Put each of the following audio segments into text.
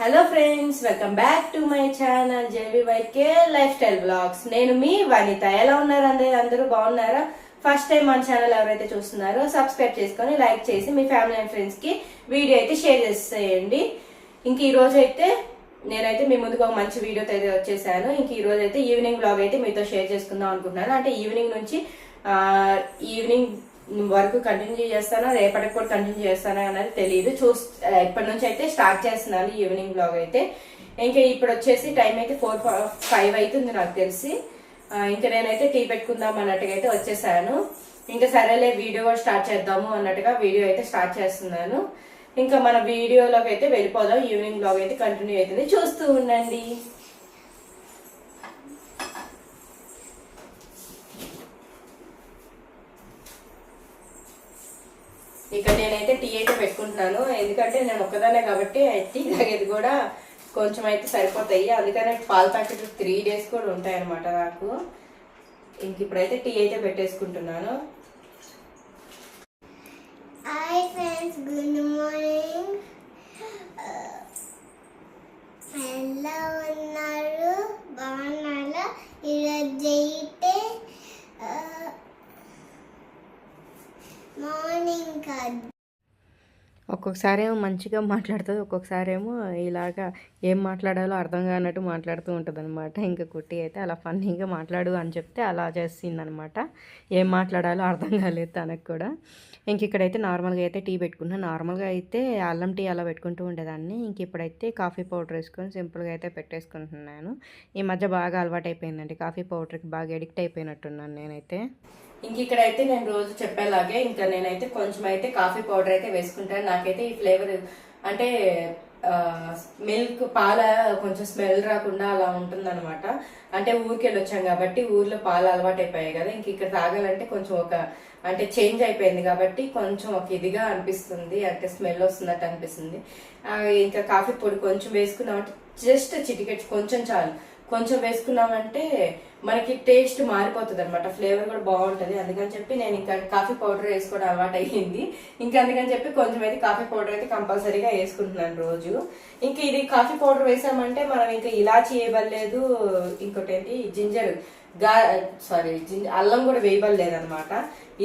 Hello friends, welcome back to my channel JBYK lifestyle blogs. నేను మీ వనిత. ఎలా ఉన్నారు అందరూ బాగున్నారా? ఫస్ట్ టైం మన ఛానల్ ఎవరైతే చూస్తున్నారో సబ్స్క్రైబ్ చేసుకొని లైక్ చేసి మీ ఫ్యామిలీ అండ్ ఫ్రెండ్స్ కి వీడియో అయితే షేర్ చేసేయండి. ఇంక ఈ రోజు అయితే నేనైతే మీ ముందుకు ఒక మంచి వీడియోతో అయితే వచ్చేసాను. ఇంక ఈ రోజు అయితే ఈవినింగ్ బ్లాగ్ అయితే మీతో షేర్ చేసుకుందాం అనుకుంటున్నాను. అంటే ఈవినింగ్ నుంచి ఈవినింగ్ వరకు కంటిన్యూ చేస్తానా, రేపటికి కూడా కంటిన్యూ చేస్తానా అనేది తెలియదు. ఇప్పటి నుంచి అయితే స్టార్ట్ చేస్తున్నాను ఈవినింగ్ బ్లాగ్ అయితే. ఇంకా ఇప్పుడు వచ్చేసి టైం అయితే 4-5 అవుతుంది నాకు తెలిసి. ఇంకా నేనైతే టీ పెట్టుకుందాం అన్నట్టుగా అయితే వచ్చేసాను. ఇంకా సరేలే వీడియో కూడా స్టార్ట్ చేద్దాము అన్నట్టుగా వీడియో అయితే స్టార్ట్ చేస్తున్నాను. ఇంకా మన వీడియోలోకి అయితే వెళ్ళిపోదాం. ఈవినింగ్ బ్లాగ్ అయితే కంటిన్యూ అవుతుంది, చూస్తూ ఉండండి. ఇక్కడ నేనైతే టీ అయితే పెట్టుకుంటున్నాను. ఎందుకంటే నేను ఒక్కదానే కాబట్టి టీ తాగేది కూడా కొంచెం అయితే సరిపోతాయి. అందుకనే పాల ప్యాకెట్ 3 days కూడా ఉంటాయి అనమాట నాకు. ఇంక ఇప్పుడైతే టీ అయితే పెట్టేసుకుంటున్నాను. Hi friends, good morning. ఎలా ఉన్నారు? బాగున్నారా? ఈరోజు అయితే మార్నింగ్ కాదు. ఒక్కొక్కసారి ఏమో మంచిగా మాట్లాడుతుంది, ఒక్కొక్కసారి ఏమో ఇలాగా ఏం మాట్లాడాలో అర్థం కానట్టు మాట్లాడుతూ ఉంటుంది అనమాట. ఇంకా కుట్టి అయితే అలా ఫన్నీగా మాట్లాడు అని చెప్తే అలా చేసింది అనమాట. ఏం మాట్లాడాలో అర్థం కాలేదు తనకు కూడా. ఇంక ఇక్కడైతే నార్మల్గా అయితే టీ పెట్టుకున్నాను. నార్మల్గా అయితే అల్లం టీ అలా పెట్టుకుంటూ ఉండేదాన్ని. ఇంక ఇప్పుడైతే కాఫీ పౌడర్ వేసుకొని సింపుల్గా అయితే పెట్టేసుకుంటున్నాను. ఈ మధ్య బాగా అలవాటు అయిపోయిందండి, కాఫీ పౌడర్కి బాగా ఎడిక్ట్ అయిపోయినట్టున్నాను నేనైతే. ఇంక ఇక్కడైతే నేను రోజు చెప్పేలాగే ఇంకా నేనైతే కొంచెం అయితే కాఫీ పౌడర్ అయితే వేసుకుంటాను. నాకైతే ఈ ఫ్లేవర్ అంటే మిల్క్ పాల కొంచెం స్మెల్ రాకుండా అలా ఉంటుందన్నమాట. అంటే ఊరికి వెళ్ళి వచ్చాం కాబట్టి ఊర్లో పాలు అలవాటు అయిపోయాయి కదా. ఇంక ఇక్కడ తాగాలంటే కొంచెం అంటే చేంజ్ అయిపోయింది కాబట్టి కొంచెం ఒక ఇదిగా అనిపిస్తుంది, అంటే స్మెల్ వస్తున్నట్టు అనిపిస్తుంది. ఇంకా కాఫీ పొడి కొంచెం వేసుకున్నామంటే జస్ట్ చిటికెట్ కొంచెం చాలు. కొంచెం వేసుకున్నామంటే మనకి టేస్ట్ మారిపోతుంది అనమాట, ఫ్లేవర్ కూడా బాగుంటుంది. అందుకని చెప్పి నేను ఇంకా కాఫీ పౌడర్ వేసుకోవడం అలవాటు అయ్యింది. ఇంకా అందుకని చెప్పి కొంచెం అయితే కాఫీ పౌడర్ అయితే కంపల్సరీగా వేసుకుంటున్నాను రోజు. ఇంకా ఇది కాఫీ పౌడర్ వేసామంటే మనం ఇంకా ఇలాచి వేయబడలేదు, ఇంకోటి ఏంటి జింజర్ అల్లం కూడా వేయబడలేదు అనమాట.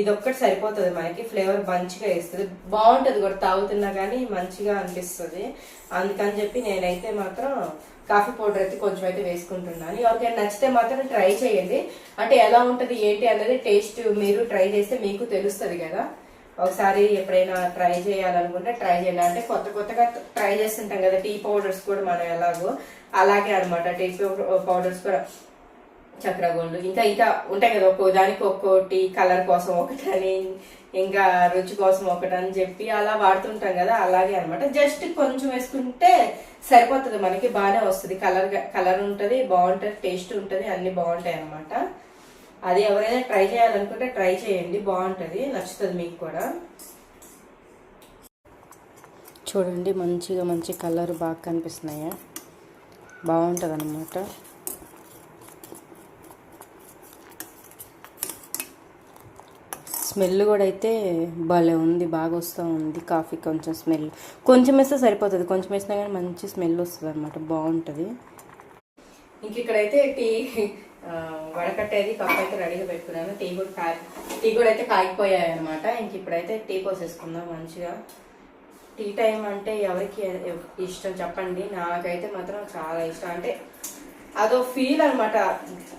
ఇది ఒక్కటి సరిపోతుంది మనకి, ఫ్లేవర్ మంచిగా వేస్తుంది, బాగుంటుంది కూడా తాగుతున్నా కానీ మంచిగా అనిపిస్తుంది. అందుకని చెప్పి నేనైతే మాత్రం కాఫీ పౌడర్ అయితే కొంచెం అయితే వేసుకుంటున్నాను. ఎవరికైనా నచ్చితే మాత్రం ట్రై చేయండి. అంటే ఎలా ఉంటుంది ఏంటి అనేది టేస్ట్ మీరు ట్రై చేస్తే మీకు తెలుస్తుంది కదా. ఒకసారి ఎప్పుడైనా ట్రై చేయాలనుకుంటే ట్రై చేయండి. అంటే కొత్తగా ట్రై చేస్తుంటాం కదా టీ పౌడర్స్ కూడా మనం ఎలాగో అలాగే అనమాట. టీ పౌడర్స్ కూడా చక్ర గోల్డ్ ఇంకా ఉంటాయి కదా, ఒక్కో దానికి ఒక్కోటి కలర్ కోసం ఒకటని, ఇంకా రుచి కోసం ఒకటని చెప్పి అలా వాడుతుంటాం కదా, అలాగే అనమాట. జస్ట్ కొంచెం వేసుకుంటే సరిపోతుంది మనకి, బాగానే వస్తుంది. కలర్ ఉంటుంది, బాగుంటుంది, టేస్ట్ ఉంటుంది, అన్ని బాగుంటాయి అనమాట. అది ఎవరైనా ట్రై చేయాలనుకుంటే ట్రై చేయండి, బాగుంటుంది, నచ్చుతుంది మీకు కూడా. చూడండి మంచి కలర్ బాగా కనిపిస్తున్నాయా, బాగుంటుంది అనమాట. స్మెల్ కూడా అయితే భలే ఉంది, బాగా వస్తూ ఉంది కాఫీ. కొంచెం వేస్తే సరిపోతుంది, కొంచెం వేసినా కానీ మంచి స్మెల్ వస్తుంది అనమాట, బాగుంటుంది. ఇంక ఇక్కడైతే టీ వడకట్టేది కప్ అయితే రెడీగా పెట్టుకున్నాను. టీ కూడా అయితే కాగిపోయాయి అనమాట. ఇంక ఇప్పుడైతే టీ పోసేసుకుందాం మంచిగా. టీ టైం అంటే ఎవరికి ఇష్టం చెప్పండి, నాకైతే మాత్రం చాలా ఇష్టం. అంటే అదో ఫీల్ అనమాట,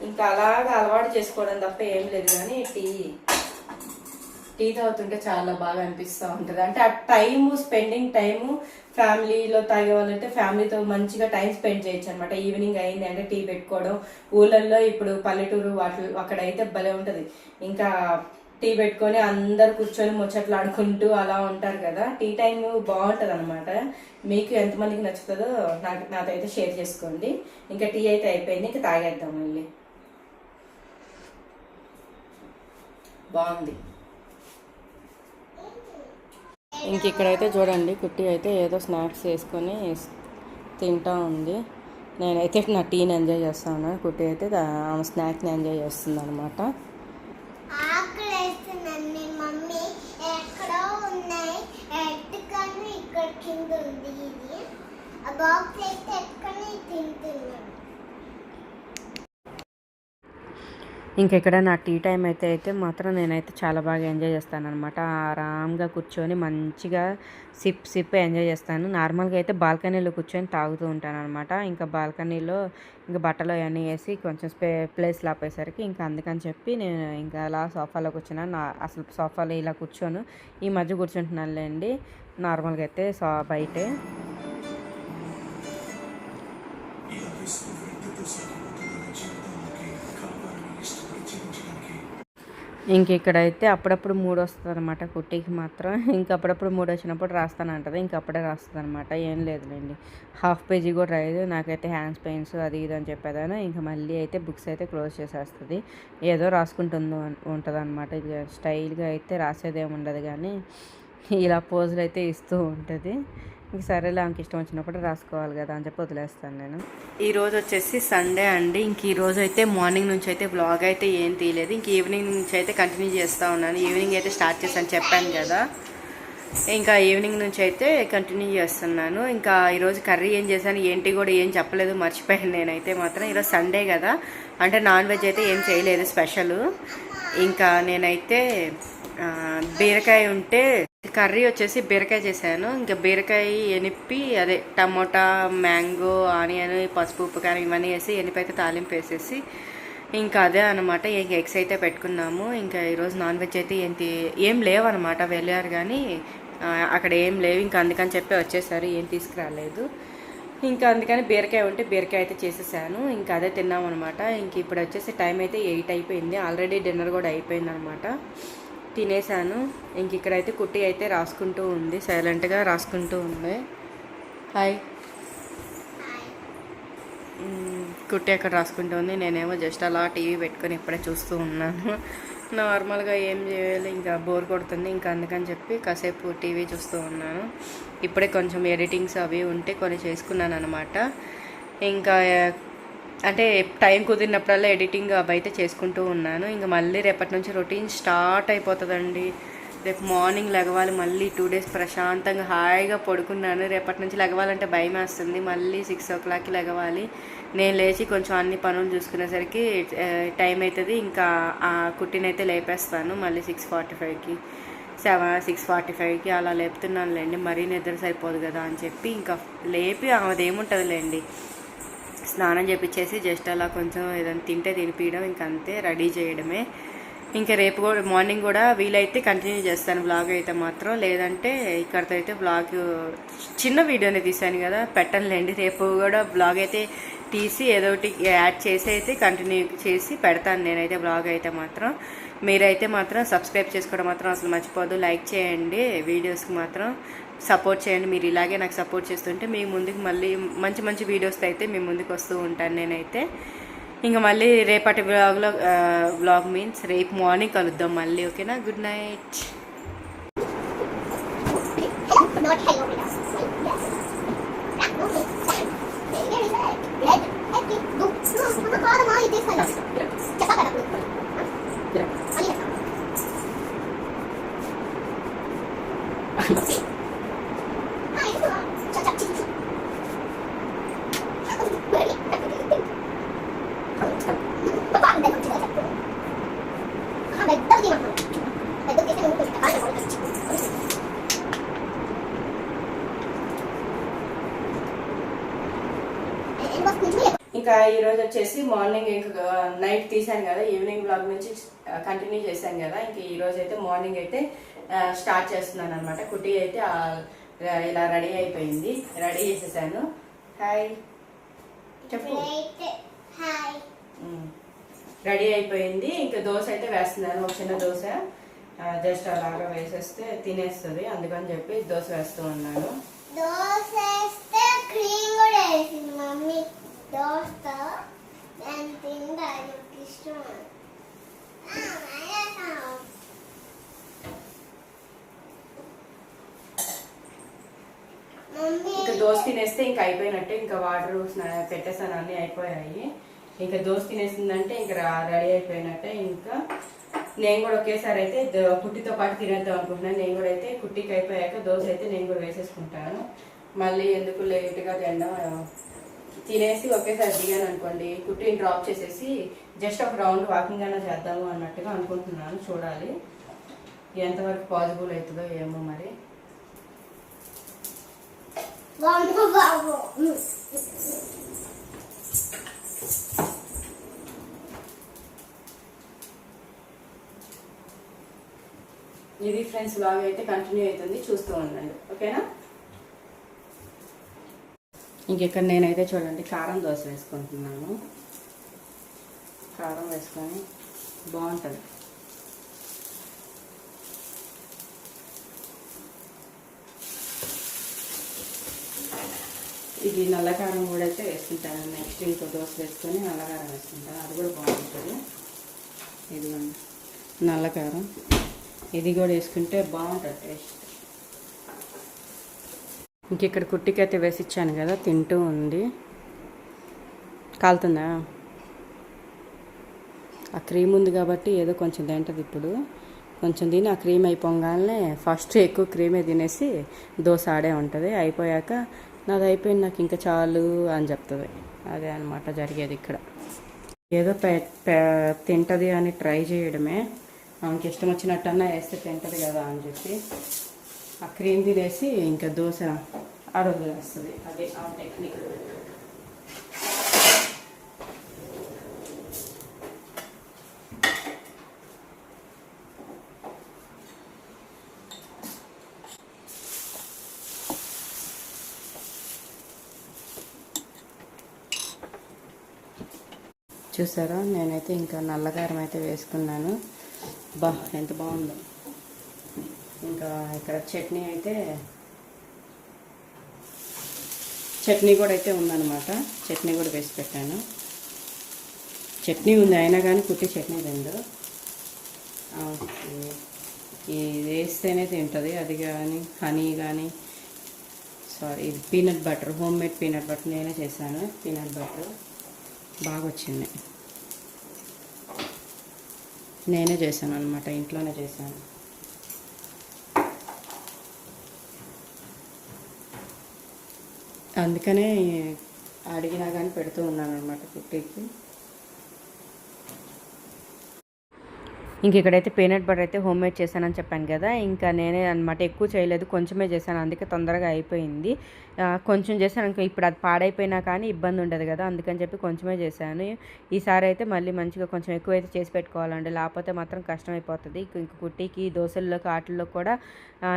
ఇంకా అలాగా అలవాటు చేసుకోవడం తప్ప ఏం లేదు. కానీ టీ తాగుతుంటే చాలా బాగా అనిపిస్తూ ఉంటుంది. అంటే ఆ స్పెండింగ్ టైము ఫ్యామిలీలో తాగేవాళ్ళంటే ఫ్యామిలీతో మంచిగా టైం స్పెండ్ చేయొచ్చు అనమాట. ఈవినింగ్ అయింది అంటే టీ పెట్టుకోవడం. ఊళ్ళల్లో ఇప్పుడు పల్లెటూరు అక్కడైతే భలే ఉంటుంది. ఇంకా టీ పెట్టుకొని అందరు కూర్చొని ముచ్చట్లు ఆడుకుంటూ అలా ఉంటారు కదా. టీ టైం బాగుంటుంది అనమాట. మీకు ఎంతమందికి నచ్చుతుందో నాతో అయితే షేర్ చేసుకోండి. ఇంకా టీ అయితే అయిపోయింది, ఇంకా తాగేద్దాం మళ్ళీ. బాగుంది. ఇంక ఇక్కడైతే చూడండి కుట్టి అయితే ఏదో స్నాక్స్ వేసుకొని తింటా ఉంది. నేనైతే నా టీని ఎంజాయ్ చేస్తాను, కుట్టి అయితే ఆమె స్నాక్స్ని ఎంజాయ్ చేస్తుంది అనమాట. ఎక్కడో ఉన్నాయి, ఇక్కడ కింద ఉంది. ఇది బాక్స్ అయితే ఎత్తుకొని తింటున్నాడు. ఇంక ఇక్కడ నా టీ టైం అయితే మాత్రం నేనైతే చాలా బాగా ఎంజాయ్ చేస్తాను అనమాట. ఆరామ్గా కూర్చొని మంచిగా సిప్ ఎంజాయ్ చేస్తాను. నార్మల్గా అయితే బాల్కనీలో కూర్చొని తాగుతూ ఉంటాను అనమాట. ఇంకా బాల్కనీలో ఇంకా బట్టలు అవన్నీ వేసి కొంచెం ప్లేస్ లాపేసరికి ఇంకా అందుకని చెప్పి నేను ఇంకా అలా సోఫాలో కూర్చున్నాను. అసలు సోఫాలో ఇలా కూర్చోను, ఈ మధ్య కూర్చుంటున్నానులేండి. నార్మల్గా అయితే బయటే. ఇంక ఇక్కడైతే అప్పుడప్పుడు మూడు వస్తుంది అనమాట కుట్టికి మాత్రం. ఇంక అప్పుడప్పుడు మూడు వచ్చినప్పుడు రాస్తానంటది, ఇంక అప్పుడే రాస్తుంది అనమాట. ఏం లేదులేండి, హాఫ్ పేజీ కూడా రాయదు. నాకైతే హ్యాండ్స్ పెయిన్స్ అది ఇది అని చెప్పేదాను. ఇంకా మళ్ళీ అయితే బుక్స్ అయితే క్లోజ్ చేసేస్తుంది. ఏదో ఉంటుంది అనమాట. ఇక స్టైల్గా అయితే రాసేదేమి ఉండదు, కానీ ఇలా పోజులు అయితే ఇస్తూ ఉంటుంది. ఇంక సరేలే, ఆమెకి ఇష్టం వచ్చినప్పుడు రాసుకోవాలి కదా అని చెప్పి వదిలేస్తాను నేను. ఈరోజు వచ్చేసి సండే అండి. ఇంక ఈరోజు అయితే మార్నింగ్ నుంచి అయితే వ్లాగ్ అయితే ఏం తీయలేదు. ఇంక ఈవినింగ్ నుంచి అయితే కంటిన్యూ చేస్తూ ఉన్నాను. ఈవినింగ్ అయితే స్టార్ట్ చేశాను చెప్పాను కదా, ఇంకా ఈవినింగ్ నుంచి అయితే కంటిన్యూ చేస్తున్నాను. ఇంకా ఈరోజు కర్రీ ఏం చేశాను ఏంటి కూడా ఏం చెప్పలేదు, మర్చిపోయాను నేనైతే మాత్రం. ఈరోజు సండే కదా, అంటే నాన్ వెజ్ అయితే ఏం చేయలేదు స్పెషల్. ఇంకా నేనైతే బీరకాయ ఉంటే కర్రీ వచ్చేసి బీరకాయ చేశాను. ఇంకా బీరకాయ ఎనిపి అదే టమోటా, మ్యాంగో, ఆనియన్, పసుపు, ఉప్పు, కారం ఇవన్నీ వేసి ఎనిపైతే తాలింపు వేసేసి ఇంకా అదే అనమాట. ఇంక ఎగ్స్ అయితే పెట్టుకున్నాము. ఇంకా ఈరోజు నాన్ వెజ్ అయితే ఏం లేవన్నమాట. వెళ్ళారు కానీ అక్కడ ఏం లేవు. ఇంకా అందుకని చెప్పి వచ్చేసారు, ఏం తీసుకురాలేదు. ఇంకా అందుకని బీరకాయ ఉంటే బీరకాయ అయితే చేసేసాను. ఇంకా అదే తిన్నామన్నమాట. ఇంక ఇప్పుడు వచ్చేసి టైం అయితే 8 అయిపోయింది. ఆల్రెడీ డిన్నర్ కూడా అయిపోయింది అనమాట. తినేసాను. ఇంక ఇక్కడైతే కుట్టి అయితే రాసుకుంటూ ఉంది, సైలెంట్గా రాసుకుంటూ ఉంది. హాయ్. కుట్టి అక్కడ రాసుకుంటూ ఉంది, నేనేమో జస్ట్ అలా టీవీ పెట్టుకొని ఇప్పుడే చూస్తూ ఉన్నాను. నార్మల్గా ఏం చేయాలి, ఇంకా బోర్ కొడుతుంది. ఇంకా అందుకని చెప్పి కాసేపు టీవీ చూస్తూ ఉన్నాను. ఇప్పుడే కొంచెం ఎడిటింగ్స్ అవి ఉంటే కొన్ని చేసుకున్నాను అనమాట. ఇంకా అంటే టైం కుదిరినప్పుడల్లా ఎడిటింగ్ అవి అయితే చేసుకుంటూ ఉన్నాను. ఇంకా మళ్ళీ రేపటి నుంచి రొటీన్ స్టార్ట్ అయిపోతుందండి. రేపు మార్నింగ్ లెగవాలి, మళ్ళీ 2 days ప్రశాంతంగా హాయిగా పడుకున్నాను. రేపటి నుంచి లెగవాలంటే భయం వేస్తుంది. మళ్ళీ 6 o'clockకి లెగవాలి. నేను లేచి కొంచెం అన్ని పనులు చూసుకునేసరికి టైం అవుతుంది. ఇంకా ఆ కుట్టినైతే లేపేస్తాను మళ్ళీ 6:45కి 6:45కి అలా లేపుతున్నానులేండి. మరీ నిద్ర సరిపోదు కదా అని చెప్పి ఇంకా లేపి అదేముంటుందిలేండి, స్నానం చేపించేసి జస్ట్ అలా కొంచెం ఏదైనా తింటే తినిపించడం, ఇంక అంతే, రెడీ చేయడమే. ఇంకా రేపు కూడా మార్నింగ్ కూడా వీలైతే కంటిన్యూ చేస్తాను వ్లాగ్ అయితే మాత్రం. లేదంటే ఇక్కడితో అయితే వ్లాగ్ చిన్న వీడియోనే తీసాను కదా, పెట్టనులేండి. రేపు కూడా వ్లాగ్ అయితే తీసి ఏదో ఒకటి యాడ్ చేసి అయితే కంటిన్యూ చేసి పెడతాను నేనైతే వ్లాగ్ అయితే మాత్రం. మీరైతే మాత్రం సబ్స్క్రైబ్ చేసుకోవడం మాత్రం అసలు మర్చిపోదు. లైక్ చేయండి, వీడియోస్కి మాత్రం సపోర్ట్ చేయండి. మీరు ఇలాగే నాకు సపోర్ట్ చేస్తుంటే మీ ముందుకు మళ్ళీ మంచి మంచి వీడియోస్ అయితే మీ ముందుకు వస్తూ ఉంటాను నేనైతే. ఇంకా మళ్ళీ రేపటి వ్లాగ్ మీన్స్ రేపు మార్నింగ్ కలుద్దాం మళ్ళీ. ఓకేనా, గుడ్ నైట్. ఇంకా ఈరోజు వచ్చేసి మార్నింగ్ ఇంకా నైట్ తీసాను కదా, ఈవినింగ్ బ్లాగ్ నుంచి కంటిన్యూ చేశాను కదా. ఇంక ఈరోజు అయితే మార్నింగ్ అయితే స్టార్ట్ చేస్తున్నాను అనమాట. కుట్టి అయితే ఇలా రెడీ అయిపోయింది, రెడీ చేసేసాను. హాయ్ చెప్పు. రెడీ అయిపోయింది. ఇంకా దోశ అయితే వేస్తున్నాను, ఒక చిన్న దోశ జస్ట్ అలాగా వేసేస్తే తినేస్తుంది, అందుకని చెప్పి దోశ వేస్తూ ఉన్నాను. దోశ వేస్తే క్రీమ్ కూడా వేసింది మమ్మీ. దోశ దాని తింటా, నాకు ఇష్టం. ఇంకా దోశ తినేస్తే ఇంకా అయిపోయినట్టే. ఇంకా వాటర్ పెట్టేసాను, అన్నీ అయిపోయాయి. ఇంకా దోశ తినేసిందంటే ఇంకా రెడీ అయిపోయినట్టే. ఇంకా నేను కూడా ఒకేసారి అయితే కుట్టితో పాటు తినేద్దాం అనుకుంటున్నాను. నేను కూడా అయితే కుట్టికి అయిపోయాక దోశ అయితే నేను కూడా వేసేసుకుంటాను. మళ్ళీ ఎందుకు లేట్గా తినడం, తినేసి ఒకేసారి దిగాను అనుకోండి, కుట్టిని డ్రాప్ చేసేసి జస్ట్ ఒక రౌండ్ వాకింగ్ అయినా చేద్దాము అన్నట్టుగా అనుకుంటున్నాను. చూడాలి ఎంతవరకు పాసిబుల్ అవుతుందో ఏమో మరి. ఇది ఫ్రెండ్స్ లాగ్ అయితే కంటిన్యూ అవుతుంది, చూస్తూ ఉండండి ఓకేనా. ఇంకెక్కడ నేనైతే చూడండి కారం దోశ వేసుకుంటున్నాను. కారం వేసుకొని బాగుంటుంది. ఇది నల్లకారం కూడా అయితే వేసుకుంటాను. నెక్స్ట్ ఇంకో దోశ వేసుకొని నల్లకారం వేసుకుంటాను, అది కూడా బాగుంటుంది. ఇది నల్లకారం, ఇది కూడా వేసుకుంటే బాగుంటుంది టేస్ట్. ఇంక ఇక్కడ కుట్టికైతే వేసి ఇచ్చాను కదా, తింటూ ఉంది. కాలుతుందా? ఆ క్రీమ్ ఉంది కాబట్టి ఏదో కొంచెం తింటుంది. ఇప్పుడు కొంచెం తిని ఆ క్రీమ్ అయిపోగానే ఫస్ట్ ఎక్కువ క్రీమే తినేసి దోశ ఆడే ఉంటుంది. అయిపోయాక నాది అయిపోయింది, నాకు ఇంకా చాలు అని చెప్తుంది. అదే అనమాట జరిగేది ఇక్కడ. ఏదో తింటుంది అని ట్రై చేయడమే. ఆమెకి ఇష్టం వచ్చినట్టన్నా వేస్తే తింటుంది కదా అని చెప్పి ఆ క్రీమ్ తినేసి ఇంకా దోశ ఆరోగ్యం వేస్తుంది. అదే ఆ టెక్నిక్. చూసారా, నేనైతే ఇంకా నల్లకారం అయితే వేసుకున్నాను. బా ఎంత బాగుందో. ఇంకా ఇక్కడ చట్నీ కూడా అయితే ఉందన్నమాట. చట్నీ కూడా వేసి పెట్టాను. చట్నీ ఉంది అయినా కానీ కుట్టి చట్నీ తిందు. ఇది వేస్తేనే తింటుంది. అది కానీ హనీ కానీ, ఇది peanut butter, home made peanut butter నేనే చేశాను. పీనట్ బటర్ బాగా వచ్చింది, నేనే చేశాను అనమాట, ఇంట్లోనే చేశాను. అందుకనే అడిగినా కానీ పెడుతూ ఉన్నాను అనమాట కుట్టికి. ఇంక ఇక్కడైతే పీనట్ బటర్ అయితే హోమ్ మేడ్ చేశానని చెప్పాను కదా, ఇంకా నేనే అనమాట ఎక్కువ చేయలేదు, కొంచెమే చేశాను, అందుకే తొందరగా అయిపోయింది. కొంచెం చేశాను అనుకో, ఇప్పుడు అది పాడైపోయినా కానీ ఇబ్బంది ఉండదు కదా, అందుకని చెప్పి కొంచెమే చేశాను. ఈసారి అయితే మళ్ళీ మంచిగా కొంచెం ఎక్కువైతే చేసి పెట్టుకోవాలండి, లేకపోతే మాత్రం కష్టమైపోతుంది. ఇంక కుట్టికి దోశల్లోకి ఆటల్లో కూడా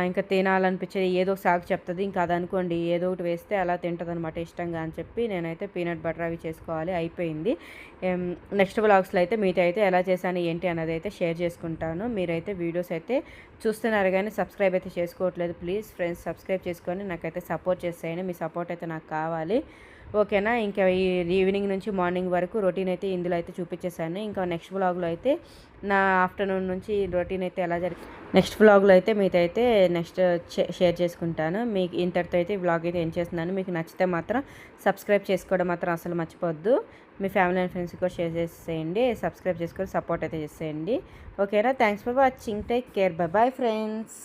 ఇంకా తినాలనిపించేది ఏదో ఒక సాగు చెప్తుంది. ఇంకా అది అనుకోండి ఏదో ఒకటి వేస్తే అలా తింటుంది అనమాట ఇష్టంగా అని చెప్పి నేనైతే పీనట్ బటర్ అవి చేసుకోవాలి. అయిపోయింది. నెక్స్ట్ వ్లాగ్స్లో అయితే మీతో అయితే ఎలా చేశాను ఏంటి అన్నది అయితే షేర్ చేసుకుంటాను. మీరైతే వీడియోస్ అయితే చూస్తున్నారు కానీ సబ్స్క్రైబ్ అయితే చేసుకోవట్లేదు. ప్లీజ్ ఫ్రెండ్స్ సబ్స్క్రైబ్ చేసుకొని నాకైతే సపోర్ట్ చేసేయండి. మీ సపోర్ట్ అయితే నాకు కావాలి ఓకేనా. ఇంకా ఈ ఈవినింగ్ నుంచి మార్నింగ్ వరకు రొటీన్ అయితే ఇందులో అయితే చూపించేశాను. ఇంకా నెక్స్ట్ వ్లాగ్లో అయితే నా ఆఫ్టర్నూన్ నుంచి రొటీన్ అయితే ఎలా నెక్స్ట్ వ్లాగ్లో అయితే మీతో అయితే నెక్స్ట్ షేర్ చేసుకుంటాను. మీకు ఇంతటితో అయితే ఈ వ్లాగ్ అయితే ఏం చేస్తున్నాను. మీకు నచ్చితే మాత్రం సబ్స్క్రైబ్ చేసుకోవడం మాత్రం అసలు మర్చిపోద్దు. మీ ఫ్యామిలీ అండ్ ఫ్రెండ్స్కి కూడా షేర్ చేసేయండి, సబ్స్క్రైబ్ చేసుకొని సపోర్ట్ అయితే చేసేయండి ఓకేనా. Thanks for watching, take care, bye bye friends.